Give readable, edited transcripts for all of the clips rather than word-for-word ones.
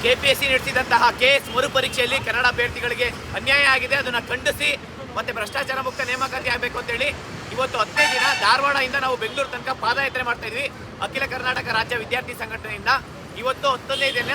KPSC ನಡೆಸಿದಂತಹ KS ಮರುಪರೀಕ್ಷೆಯಲ್ಲಿ Kannada ಅಭ್ಯರ್ಥಿಗಳಿಗೆ ಅನ್ಯಾಯ ಆಗಿದೆ. ಅದನ್ನು ಖಂಡಿಸಿ ಮತ್ತೆ ಭ್ರಷ್ಟಾಚಾರ ಮುಕ್ತ ನೇಮಕಾತಿ ಆಗಬೇಕು ಅಂತೇಳಿ ಇವತ್ತು 10ನೇ ದಿನ ಧಾರವಾಡದಿಂದ ನಾವು ಬೆಂಗಳೂರು ತನಕ ಪಾದಯಾತ್ರೆ ಮಾಡ್ತಾ ಇದ್ವಿ. ಅಖಿಲ ಕರ್ನಾಟಕ ರಾಜ್ಯ ವಿದ್ಯಾರ್ಥಿ ಸಂಘಟನೆಯಿಂದ ಇವತ್ತು 10ನೇ ದಿನ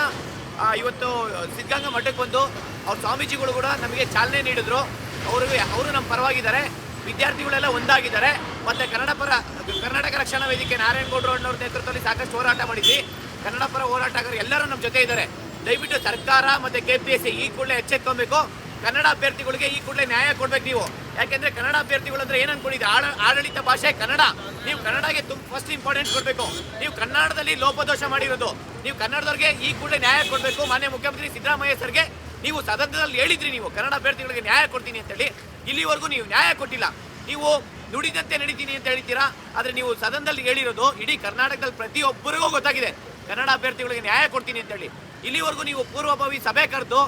ಇವತ್ತು ಸಿದ್ಧಗಂಗಾ ಮಠಕ್ಕೆ ಬಂದು ಅವ್ರ ಸ್ವಾಮೀಜಿಗಳು ಕೂಡ ನಮಗೆ ಚಾಲನೆ ನೀಡಿದ್ರು. ಅವರು ನಮ್ಮ ಪರವಾಗಿದ್ದಾರೆ, ವಿದ್ಯಾರ್ಥಿಗಳೆಲ್ಲ ಒಂದಾಗಿದ್ದಾರೆ. ಮತ್ತೆ ಕರ್ನಾಟಕ ರಕ್ಷಣಾ ವೇದಿಕೆ ನಾರಾಯಣಗೌಡರು ಅಣ್ಣವ್ರ ನೇತೃತ್ವದಲ್ಲಿ ಸಾಕಷ್ಟು ಹೋರಾಟ ಮಾಡಿದ್ವಿ. ಕನ್ನಡ ಪರ ಹೋರಾಟಗಾರರು ಎಲ್ಲರೂ ನಮ್ಮ ಜೊತೆ ಇದ್ದಾರೆ. ದಯವಿಟ್ಟು ಸರ್ಕಾರ ಮತ್ತೆ KPSC ಈ ಕೂಡಲೇ ಎಚ್ಚೆತ್ಕೊಬೇಕು. ಕನ್ನಡ ಅಭ್ಯರ್ಥಿಗಳಿಗೆ ಈ ಕೂಡಲೇ ನ್ಯಾಯ ಕೊಡ್ಬೇಕು ನೀವು. ಯಾಕೆಂದ್ರೆ ಕನ್ನಡ ಅಭ್ಯರ್ಥಿಗಳು ಅಂದ್ರೆ ಏನ್ ಅನ್ಕೊಂಡಿದೆ, ಆಡಳಿತ ಭಾಷೆ ಕನ್ನಡ. ನೀವು ಕನ್ನಡಗೆ ಫಸ್ಟ್ ಇಂಪಾರ್ಟೆನ್ಸ್ ಕೊಡಬೇಕು. ನೀವು ಕನ್ನಡದಲ್ಲಿ ಲೋಪದೋಷ ಮಾಡಿರೋದು, ನೀವು ಕನ್ನಡದವ್ರಿಗೆ ಈ ಕೂಡಲೇ ನ್ಯಾಯ ಕೊಡಬೇಕು. ಮಾನ್ಯ ಮುಖ್ಯಮಂತ್ರಿ ಸಿದ್ದರಾಮಯ್ಯ ಸರ್ಗೆ ನೀವು ಸದನದಲ್ಲಿ ಹೇಳಿದ್ರಿ, ನೀವು ಕನ್ನಡ ಅಭ್ಯರ್ಥಿಗಳಿಗೆ ನ್ಯಾಯ ಕೊಡ್ತೀನಿ ಅಂತೇಳಿ. ಇಲ್ಲಿವರೆಗೂ ನೀವು ನ್ಯಾಯ ಕೊಟ್ಟಿಲ್ಲ. ನೀವು ನುಡಿದಂತೆ ನಡೀತೀನಿ ಅಂತ ಹೇಳ್ತೀರಾ, ಆದರೆ ನೀವು ಸದನದಲ್ಲಿ ಹೇಳಿರೋದು ಇಡೀ ಕರ್ನಾಟಕದಲ್ಲಿ ಪ್ರತಿಯೊಬ್ಬರಿಗೂ ಗೊತ್ತಾಗಿದೆ ಕನ್ನಡ ಅಭ್ಯರ್ಥಿಗಳಿಗೆ ನ್ಯಾಯ ಕೊಡ್ತೀನಿ ಅಂತೇಳಿ. ಇಲ್ಲಿವರೆಗೂ ನೀವು ಪೂರ್ವಭಾವಿ ಸಭೆ ಕರೆದು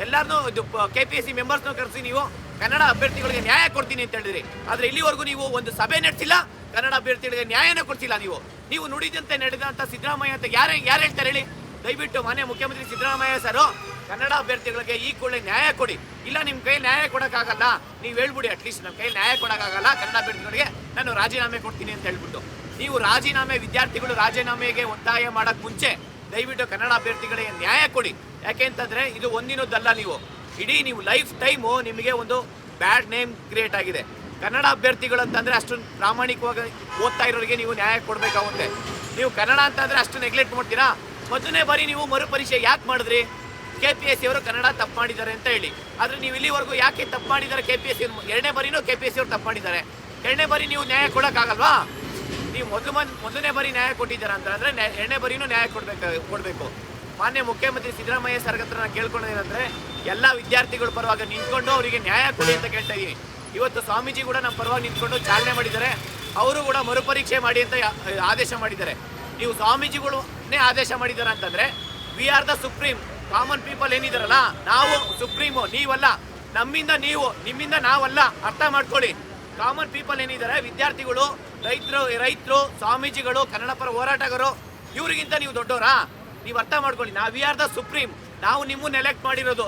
ಎಲ್ಲರನ್ನೂ KPSC ಮೆಂಬರ್ಸ್ನೂ ಕರೆಸಿ ನೀವು ಕನ್ನಡ ಅಭ್ಯರ್ಥಿಗಳಿಗೆ ನ್ಯಾಯ ಕೊಡ್ತೀನಿ ಅಂತ ಹೇಳಿದ್ರಿ. ಆದರೆ ಇಲ್ಲಿವರೆಗೂ ನೀವು ಒಂದು ಸಭೆ ನಡೆಸಿಲ್ಲ, ಕನ್ನಡ ಅಭ್ಯರ್ಥಿಗಳಿಗೆ ನ್ಯಾಯನ ಕೊಡ್ತಿಲ್ಲ. ನೀವು ನುಡಿದಂತೆ ನಡೆದಂಥ ಸಿದ್ದರಾಮಯ್ಯ ಅಂತ ಯಾರು ಹೇಳ್ತಾರೆ ಹೇಳಿ? ದಯವಿಟ್ಟು ಮಾನ್ಯ ಮುಖ್ಯಮಂತ್ರಿ ಸಿದ್ದರಾಮಯ್ಯ ಸರ್ ಕನ್ನಡ ಅಭ್ಯರ್ಥಿಗಳಿಗೆ ಈ ಕೂಡಲೇ ನ್ಯಾಯ ಕೊಡಿ. ಇಲ್ಲ ನಿಮ್ಮ ಕೈ ನ್ಯಾಯ ಕೊಡೋಕ್ಕಾಗಲ್ಲ, ನೀವು ಹೇಳ್ಬಿಡಿ, ಅಟ್ಲೀಸ್ಟ್ ನಮ್ಮ ಕೈ ನ್ಯಾಯ ಕೊಡೋಕ್ಕಾಗಲ್ಲ, ಕನ್ನಡ ಅಭ್ಯರ್ಥಿಗಳಿಗೆ ನಾನು ರಾಜೀನಾಮೆ ಕೊಡ್ತೀನಿ ಅಂತ ಹೇಳ್ಬಿಟ್ಟು. ನೀವು ವಿದ್ಯಾರ್ಥಿಗಳು ರಾಜೀನಾಮೆಗೆ ಒತ್ತಾಯ ಮಾಡೋಕ್ಕೆ ಮುಂಚೆ ದಯವಿಟ್ಟು ಕನ್ನಡ ಅಭ್ಯರ್ಥಿಗಳಿಗೆ ನ್ಯಾಯ ಕೊಡಿ. ಯಾಕೆ ಅಂತಂದರೆ ಇದು ಒಂದಿನದ್ದಲ್ಲ, ನೀವು ಲೈಫ್ ಟೈಮು ನಿಮಗೆ ಒಂದು ಬ್ಯಾಡ್ ನೇಮ್ ಕ್ರಿಯೇಟ್ ಆಗಿದೆ. ಕನ್ನಡ ಅಭ್ಯರ್ಥಿಗಳು ಅಂತಂದರೆ ಅಷ್ಟು ಪ್ರಾಮಾಣಿಕವಾಗಿ ಓದ್ತಾ ಇರೋರಿಗೆ ನೀವು ನ್ಯಾಯ ಕೊಡಬೇಕಾಗುತ್ತೆ. ನೀವು ಕನ್ನಡ ಅಂತಂದರೆ ಅಷ್ಟು ನೆಗ್ಲೆಕ್ಟ್ ಮಾಡ್ತೀರಾ. ಮೊದಲನೇ ಬಾರಿ ನೀವು ಮರುಪರೀಕ್ಷೆ ಯಾಕೆ ಮಾಡಿದ್ರಿ? KPSC ಅವರು ಕನ್ನಡ ತಪ್ಪು ಮಾಡಿದ್ದಾರೆ ಅಂತ ಹೇಳಿ. ಆದರೆ ನೀವು ಇಲ್ಲಿವರೆಗೂ ಯಾಕೆ ತಪ್ಪು ಮಾಡಿದ್ದಾರೆ? KPSC ಎರಡನೇ ಬಾರಿನೂ KPSC ಅವರು ತಪ್ಪು ಮಾಡಿದ್ದಾರೆ. ಎರಡನೇ ಬಾರಿ ನೀವು ನ್ಯಾಯ ಕೊಡೋಕ್ಕಾಗಲ್ವಾ? ನೀವು ಮೊದಲನೇ ಬಾರಿ ನ್ಯಾಯ ಕೊಟ್ಟಿದ್ದೀರಾ ಅಂತಂದರೆ ಎರಡನೇ ಬಾರಿನೂ ನ್ಯಾಯ ಕೊಡಬೇಕು. ಮಾನ್ಯ ಮುಖ್ಯಮಂತ್ರಿ ಸಿದ್ದರಾಮಯ್ಯ ಸರ್ ಹತ್ರ ನಾನು ಕೇಳ್ಕೊಳ್ಳೋದೇನೆಂದರೆ ಎಲ್ಲ ವಿದ್ಯಾರ್ಥಿಗಳ ಪರವಾಗಿ ನಿಂತ್ಕೊಂಡು ಅವರಿಗೆ ನ್ಯಾಯ ಕೊಡಿ ಅಂತ ಕೇಳ್ತಾ ಇದ್ದೀನಿ. ಇವತ್ತು ಸ್ವಾಮೀಜಿ ಕೂಡ ನಮ್ಮ ಪರವಾಗಿ ನಿಂತ್ಕೊಂಡು ಚಾಲನೆ ಮಾಡಿದ್ದಾರೆ. ಅವರು ಕೂಡ ಮರುಪರೀಕ್ಷೆ ಮಾಡಿ ಅಂತ ಆದೇಶ ಮಾಡಿದ್ದಾರೆ. ನೀವು ಸ್ವಾಮೀಜಿಗಳನ್ನೇ ಆದೇಶ ಮಾಡಿದ್ದಾರೆ ಅಂತಂದರೆ we are the supreme. Common people ಏನಿದಾರಲ್ಲ, ನಾವು ಸುಪ್ರೀಮು, ನೀವಲ್ಲ. ನಮ್ಮಿಂದ ನೀವು, ನಿಮ್ಮಿಂದ ನಾವಲ್ಲ. ಅರ್ಥ ಮಾಡ್ಕೊಳ್ಳಿ. ಕಾಮನ್ ಪೀಪಲ್ ಏನಿದ್ದಾರೆ, ವಿದ್ಯಾರ್ಥಿಗಳು, ರೈತರು, ಸ್ವಾಮೀಜಿಗಳು, ಕನ್ನಡ ಪರ ಹೋರಾಟಗಾರರು, ಇವರಿಗಿಂತ ನೀವು ದೊಡ್ಡವರಾ? ನೀವು ಅರ್ಥ ಮಾಡ್ಕೊಳ್ಳಿ. V are the supreme. ನಾವು ನಿಮ್ಮನ್ನು ಎಲೆಕ್ಟ್ ಮಾಡಿರೋದು.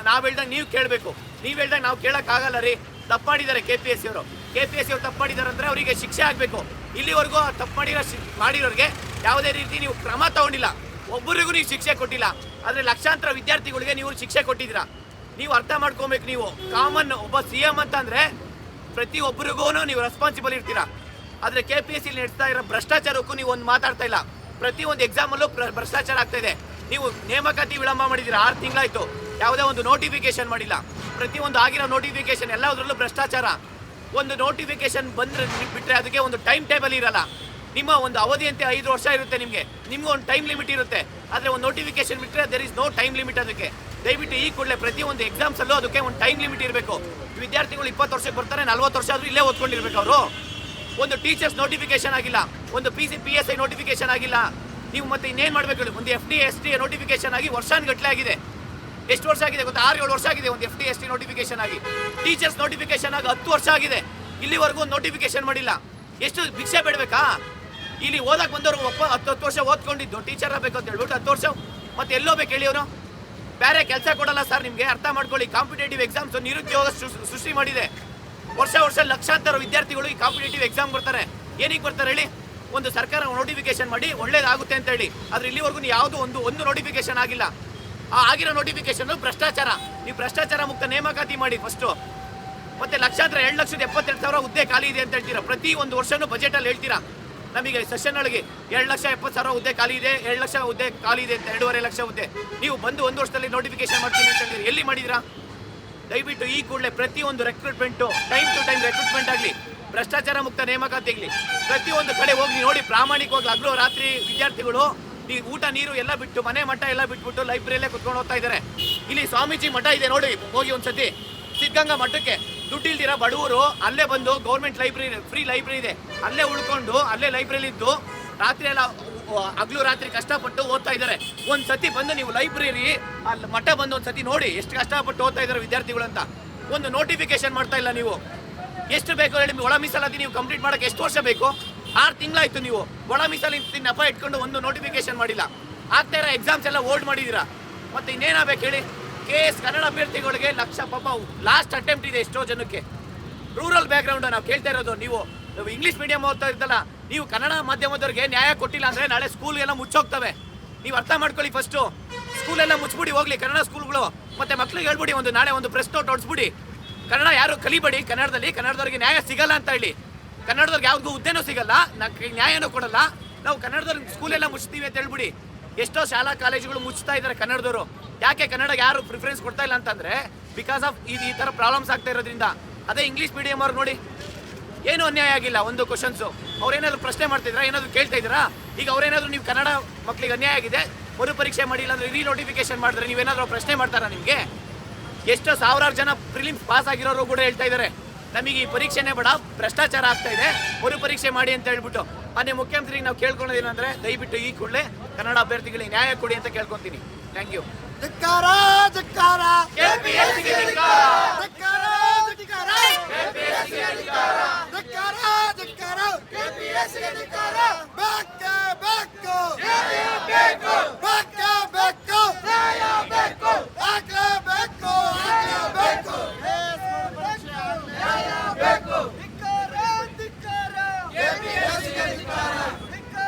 ನಾವು ಹೇಳ್ದಾಗ ನೀವು ಕೇಳಬೇಕು. ನೀವು ಹೇಳ್ದಾಗ ನಾವು ಕೇಳೋಕ್ಕಾಗಲ್ಲ ರೀ. ತಪ್ಪು ಮಾಡಿದ್ದಾರೆ KPSC ಅವರು. KPSC ಅವರು ತಪ್ಪು ಮಾಡಿದ್ದಾರೆ ಅಂದರೆ ಅವರಿಗೆ ಶಿಕ್ಷೆ ಆಗಬೇಕು. ಇಲ್ಲಿವರೆಗೂ ತಪ್ಪು ಮಾಡಿರೋರಿಗೆ ಯಾವುದೇ ರೀತಿ ನೀವು ಕ್ರಮ ತಗೊಂಡಿಲ್ಲ. ಒಬ್ಬರಿಗೂ ನೀವು ಶಿಕ್ಷೆ ಕೊಟ್ಟಿಲ್ಲ. ಆದರೆ ಲಕ್ಷಾಂತರ ವಿದ್ಯಾರ್ಥಿಗಳಿಗೆ ನೀವು ಶಿಕ್ಷೆ ಕೊಟ್ಟಿದ್ದೀರಾ. ನೀವು ಅರ್ಥ ಮಾಡ್ಕೊಬೇಕು. ನೀವು ಕಾಮನ್ ಒಬ್ಬ CM ಅಂತಂದರೆ ಪ್ರತಿಯೊಬ್ಬರಿಗೂ ನೀವು ರೆಸ್ಪಾನ್ಸಿಬಲ್ ಇರ್ತೀರಾ. ಆದರೆ KPSC ನಡೆಸ್ತಾ ಇರೋ ಭ್ರಷ್ಟಾಚಾರಕ್ಕೂ ನೀವು ಒಂದು ಮಾತಾಡ್ತಾ ಇಲ್ಲ. ಪ್ರತಿಯೊಂದು ಎಕ್ಸಾಮಲ್ಲೂ ಭ್ರಷ್ಟಾಚಾರ ಆಗ್ತಾ ಇದೆ. ನೀವು ನೇಮಕಾತಿ ವಿಳಂಬ ಮಾಡಿದ್ದೀರಾ. 6 ತಿಂಗಳಾಯಿತು, ಯಾವುದೇ ಒಂದು ನೋಟಿಫಿಕೇಶನ್ ಮಾಡಿಲ್ಲ. ಪ್ರತಿಯೊಂದು ಆಗಿರೋ ನೋಟಿಫಿಕೇಶನ್ ಎಲ್ಲದರಲ್ಲೂ ಭ್ರಷ್ಟಾಚಾರ. ಒಂದು ನೋಟಿಫಿಕೇಶನ್ ಬಂದರೆ ಬಿಟ್ಟರೆ ಅದಕ್ಕೆ ಒಂದು ಟೈಮ್ ಟೇಬಲ್ ಇರಲ್ಲ. ನಿಮ್ಮ ಒಂದು ಅವಧಿ ಅಂತ 5 ವರ್ಷ ಇರುತ್ತೆ. ನಿಮ್ಗೆ ಒಂದು ಟೈಮ್ ಲಿಮಿಟ್ ಇರುತ್ತೆ. ಆದರೆ ಒಂದು ನೋಟಿಫಿಕೇಶನ್ ಬಿಟ್ಟರೆ there is no time limit ಅದಕ್ಕೆ. ದಯವಿಟ್ಟು ಈ ಕೂಡಲೇ ಪ್ರತಿಯೊಂದು ಎಕ್ಸಾಮ್ಸಲ್ಲೂ ಅದಕ್ಕೆ ಒಂದು ಟೈಮ್ ಲಿಮಿಟ್ ಇರಬೇಕು. ವಿದ್ಯಾರ್ಥಿಗಳು 20 ವರ್ಷಕ್ಕೆ ಬರ್ತಾರೆ, 40 ವರ್ಷ ಆದರೂ ಇಲ್ಲೇ ಓದ್ಕೊಂಡಿರ್ಬೇಕು ಅವರು. ಒಂದು ಟೀಚರ್ಸ್ ನೋಟಿಫಿಕೇಶನ್ ಆಗಿಲ್ಲ, ಒಂದು PSI ನೋಟಿಫಿಕೇಶನ್ ಆಗಿಲ್ಲ. ನೀವು ಮತ್ತೆ ಇನ್ನೇನು ಮಾಡಬೇಕು? ಒಂದು FD ST ನೋಟಿಫಿಕೇಶನ್ ಆಗಿ ವರ್ಷಾನುಗಟ್ಟಲೆ ಆಗಿದೆ. ಎಷ್ಟು ವರ್ಷ ಆಗಿದೆ ಗೊತ್ತಾ? 6-7 ವರ್ಷ ಆಗಿದೆ ಒಂದು FD ST ನೋಟಿಫಿಕೇಶನ್ ಆಗಿ. ಟೀಚರ್ಸ್ ನೋಟಿಫಿಕೇಶನ್ ಆಗಿ 10 ವರ್ಷ ಆಗಿದೆ. ಇಲ್ಲಿವರೆಗೂ ಒಂದು ನೋಟಿಫಿಕೇಶನ್ ಮಾಡಿಲ್ಲ. ಎಷ್ಟು ಭಿಕ್ಷೆ ಬೇಡಬೇಕಾ? ಇಲ್ಲಿ ಓದಕ್ಕೆ ಬಂದವರು 10 ವರ್ಷ ಓದ್ಕೊಂಡಿದ್ದು ಟೀಚರ್ ಆಗಬೇಕು ಅಂತ ಹೇಳ್ಬಿಟ್ಟು 10 ವರ್ಷ ಮತ್ತೆ ಎಲ್ಲೋ ಬೇಕು ಹೇಳಿ ಅವರು? ಬೇರೆ ಕೆಲಸ ಕೊಡಲ್ಲ ಸರ್ ನಿಮಗೆ. ಅರ್ಥ ಮಾಡ್ಕೊಳ್ಳಿ. ಕಾಂಪಿಟೇಟಿವ್ ಎಕ್ಸಾಮ್ಸ್ ನಿರುದ್ಯೋಗ ಸೃಷ್ಟಿ ಮಾಡಿದೆ. ವರ್ಷ ಲಕ್ಷಾಂತರ ವಿದ್ಯಾರ್ಥಿಗಳು ಈ ಕಾಂಪಿಟೇಟಿವ್ ಎಕ್ಸಾಮ್ ಬರ್ತಾರೆ. ಏನಕ್ಕೆ ಬರ್ತಾರೆ ಹೇಳಿ? ಒಂದು ಸರ್ಕಾರ ನೋಟಿಫಿಕೇಶನ್ ಮಾಡಿ ಒಳ್ಳೇದಾಗುತ್ತೆ ಅಂತ ಹೇಳಿ. ಆದರೆ ಇಲ್ಲಿವರೆಗೂ ಯಾವುದೋ ಒಂದು ನೋಟಿಫಿಕೇಶನ್ ಆಗಿಲ್ಲ. ಆಗಿರೋ ನೋಟಿಫಿಕೇಶನ್ ಭ್ರಷ್ಟಾಚಾರ. ನೀವು ಭ್ರಷ್ಟಾಚಾರ ಮುಕ್ತ ನೇಮಕಾತಿ ಮಾಡಿ ಫಸ್ಟು. ಮತ್ತೆ ಲಕ್ಷಾಂತರ 2,72,000 ಹುದ್ದೆ ಖಾಲಿ ಇದೆ ಅಂತ ಹೇಳ್ತೀರಾ. ಪ್ರತಿ ಒಂದು ವರ್ಷನೂ ಬಜೆಟಲ್ಲಿ ಹೇಳ್ತೀರಾ ನಮಗೆ ಸೆಷನ್ ಒಳಗೆ 2,70,000 ಹುದ್ದೆ ಖಾಲಿ ಇದೆ, 2 ಲಕ್ಷ ಹುದ್ದೆ ಖಾಲಿ ಇದೆ ಅಂತ. 2.5 ಲಕ್ಷ ಹುದ್ದೆ ನೀವು ಬಂದು 1 ವರ್ಷದಲ್ಲಿ ನೋಟಿಫಿಕೇಶನ್ ಮಾಡ್ತೀನಿ ಅಂತ ಹೇಳಿದ್ರೆ ಎಲ್ಲಿ ಮಾಡಿದಿರಾ? ದಯವಿಟ್ಟು ಈ ಕೂಡಲೇ ಪ್ರತಿಯೊಂದು recruitment time to time recruitment ಆಗಲಿ, ಭ್ರಷ್ಟಾಚಾರ ಮುಕ್ತ ನೇಮಕಾತಿ ಆಗಲಿ. ಪ್ರತಿಯೊಂದು ಕಡೆ ಹೋಗಿ ನೋಡಿ, ಪ್ರಾಮಾಣಿಕವಾಗಿ ಹಗಲು ರಾತ್ರಿ ವಿದ್ಯಾರ್ಥಿಗಳು ಈ ಊಟ ನೀರು ಎಲ್ಲ ಬಿಟ್ಟು, ಮನೆ ಮಠ ಎಲ್ಲ ಬಿಟ್ಬಿಟ್ಟು ಲೈಬ್ರರಿಯಲ್ಲೇ ಕುತ್ಕೊಂಡು ಹೋಗ್ತಾ ಇದ್ದಾರೆ. ಇಲ್ಲಿ ಸ್ವಾಮೀಜಿ ಮಠ ಇದೆ ನೋಡಿ, ಹೋಗಿ ಒಂದ್ಸತಿ. ಸಿದ್ಧಗಂಗಾ ಮಠಕ್ಕೆ ದುಡ್ಡು ಇಲ್ದಿರ ಬಡವರು ಅಲ್ಲೇ ಬಂದು ಗೌರ್ಮೆಂಟ್ ಲೈಬ್ರರಿ, ಫ್ರೀ ಲೈಬ್ರರಿ ಇದೆ, ಅಲ್ಲೇ ಉಳ್ಕೊಂಡು ಅಲ್ಲೇ ಲೈಬ್ರರಿ ಇದ್ದು ರಾತ್ರಿ ಎಲ್ಲ ಹಗಲು ರಾತ್ರಿ ಕಷ್ಟಪಟ್ಟು ಓದ್ತಾ ಇದ್ದಾರೆ. ಒಂದ್ಸತಿ ಬಂದು ನೀವು ಲೈಬ್ರರಿ ಅಲ್ಲಿ ಮಠ ಬಂದು ಒಂದ್ಸತಿ ನೋಡಿ ಎಷ್ಟು ಕಷ್ಟಪಟ್ಟು ಓದ್ತಾ ಇದ್ದಾರೆ ವಿದ್ಯಾರ್ಥಿಗಳು ಅಂತ. ಒಂದು ನೋಟಿಫಿಕೇಶನ್ ಮಾಡ್ತಾ ಇಲ್ಲ ನೀವು. ಎಷ್ಟು ಬೇಕು ಹೇಳಿ? ಒಳ ಮೀಸಲಾತಿ ನೀವು ಕಂಪ್ಲೀಟ್ ಮಾಡೋಕ್ಕೆ ಎಷ್ಟು ವರ್ಷ ಬೇಕು? 6 ತಿಂಗಳಾಯ್ತು. ನೀವು ಒಳ ಮೀಸಲಾತಿ ನೆಪ ಇಟ್ಕೊಂಡು ಒಂದು ನೋಟಿಫಿಕೇಶನ್ ಮಾಡಿಲ್ಲ. ಆಗ್ತಾ ಇರೋ ಎಕ್ಸಾಮ್ಸ್ ಎಲ್ಲ ಹೋಲ್ಡ್ ಮಾಡಿದ್ದೀರಾ. ಮತ್ತೆ ಇನ್ನೇನಾಗಬೇಕು ಹೇಳಿ? KS ಕನ್ನಡ ಅಭ್ಯರ್ಥಿಗಳಿಗೆ ಲಕ್ಷ ಪಾಪ ಲಾಸ್ಟ್ ಅಟೆಂಪ್ಟ್ ಇದೆ ಎಷ್ಟೋ ಜನಕ್ಕೆ. ರೂರಲ್ ಬ್ಯಾಕ್ಗ್ರೌಂಡ್ ನಾವು ಕೇಳ್ತಾ ಇರೋದು. ನೀವು ಇಂಗ್ಲೀಷ್ ಮೀಡಿಯಂ ಓದ್ತಾ ಇದ್ದಲ್ಲ, ನೀವು ಕನ್ನಡ ಮಾಧ್ಯಮದವ್ರಿಗೆ ನ್ಯಾಯ ಕೊಟ್ಟಿಲ್ಲ ಅಂದ್ರೆ ನಾಳೆ ಸ್ಕೂಲ್ಗೆಲ್ಲ ಮುಚ್ಚೋಗ್ತವೆ. ನೀವು ಅರ್ಥ ಮಾಡ್ಕೊಳ್ಳಿ. ಫಸ್ಟು ಸ್ಕೂಲೆಲ್ಲ ಮುಚ್ಚಿಬಿಡಿ ಹೋಗ್ಲಿ ಕನ್ನಡ ಸ್ಕೂಲ್ಗಳು. ಮತ್ತೆ ಮಕ್ಳಿಗೆ ಹೇಳ್ಬಿಡಿ, ನಾಳೆ ಒಂದು ಪ್ರೆಸ್ ನೋಟ್ ಹೊಡ್ಸ್ಬಿಡಿ, ಕನ್ನಡ ಯಾರು ಕಲಿಬೇಡಿ ಕನ್ನಡದಲ್ಲಿ, ಕನ್ನಡದವ್ರಿಗೆ ನ್ಯಾಯ ಸಿಗಲ್ಲ ಅಂತ ಹೇಳಿ. ಕನ್ನಡದವ್ರಿಗೆ ಯಾವ್ದು ಹುದ್ದೆನೂ ಸಿಗಲ್ಲ, ನ್ಯಾಯನೂ ಕೊಡಲ್ಲ, ನಾವು ಕನ್ನಡದವ್ರಿಗೆ ಸ್ಕೂಲೆಲ್ಲ ಮುಚ್ತೀವಿ ಅಂತ ಹೇಳ್ಬಿಡಿ. ಎಷ್ಟೋ ಶಾಲಾ ಕಾಲೇಜುಗಳು ಮುಚ್ತಾ ಇದ್ದಾರೆ ಕನ್ನಡದವರು. ಯಾಕೆ ಕನ್ನಡ ಯಾರು ಪ್ರಿಫರೆನ್ಸ್ ಕೊಡ್ತಾ ಇಲ್ಲ ಅಂತಂದ್ರೆ ಬಿಕಾಸ್ ಆಫ್ ಈ ಥರ ಪ್ರಾಬ್ಲಮ್ಸ್ ಆಗ್ತಾ ಇರೋದ್ರಿಂದ. ಅದೇ ಇಂಗ್ಲೀಷ್ ಮೀಡಿಯಂ ಅವ್ರು ನೋಡಿ, ಏನು ಅನ್ಯಾಯ ಆಗಿಲ್ಲ. ಒಂದು ಕ್ವಶನ್ಸು ಅವ್ರೇನಾದ್ರು ಪ್ರಶ್ನೆ ಮಾಡ್ತಿದ್ರಾ, ಏನಾದ್ರು ಕೇಳ್ತಾ ಇದ್ದೀರಾ? ಈಗ ಅವ್ರೇನಾದ್ರು ನೀವು ಕನ್ನಡ ಮಕ್ಕಳಿಗೆ ಅನ್ಯಾಯ ಆಗಿದೆ ಮರು ಪರೀಕ್ಷೆ ಮಾಡಿಲ್ಲ ಅಂದ್ರೆ ರೀನೋಟಿಫಿಕೇಶನ್ ಮಾಡಿದ್ರೆ ನೀವೇನಾದ್ರು ಪ್ರಶ್ನೆ ಮಾಡ್ತಾರಾ? ನಿಮಗೆ ಎಷ್ಟೋ ಸಾವಿರಾರು ಜನ ಪ್ರಿಲಿಮ್ಸ್ ಪಾಸ್ ಆಗಿರೋರು ಕೂಡ ಹೇಳ್ತಾ ಇದ್ದಾರೆ ನಮಗೆ ಈ ಪರೀಕ್ಷೆನೇ ಬೇಡ, ಭ್ರಷ್ಟಾಚಾರ ಆಗ್ತಾ ಇದೆ, ಮರು ಪರೀಕ್ಷೆ ಮಾಡಿ ಅಂತ ಹೇಳ್ಬಿಟ್ಟು. ಮಾನ್ಯ ಮುಖ್ಯಮಂತ್ರಿಗೆ ನಾವು ಕೇಳ್ಕೊಳ್ಳೋದೇನಂದ್ರೆ ದಯವಿಟ್ಟು ಈ ಕೂಡಲೇ ಕನ್ನಡ ಅಭ್ಯರ್ಥಿಗಳಿಗೆ ನ್ಯಾಯ ಕೊಡಿ ಅಂತ ಕೇಳ್ಕೊತೀನಿ. Thank you. ಧಿಕ್ಕಾರ ಧಿಕ್ಕಾರ KPSSಗೆ ಧಿಕ್ಕಾರ.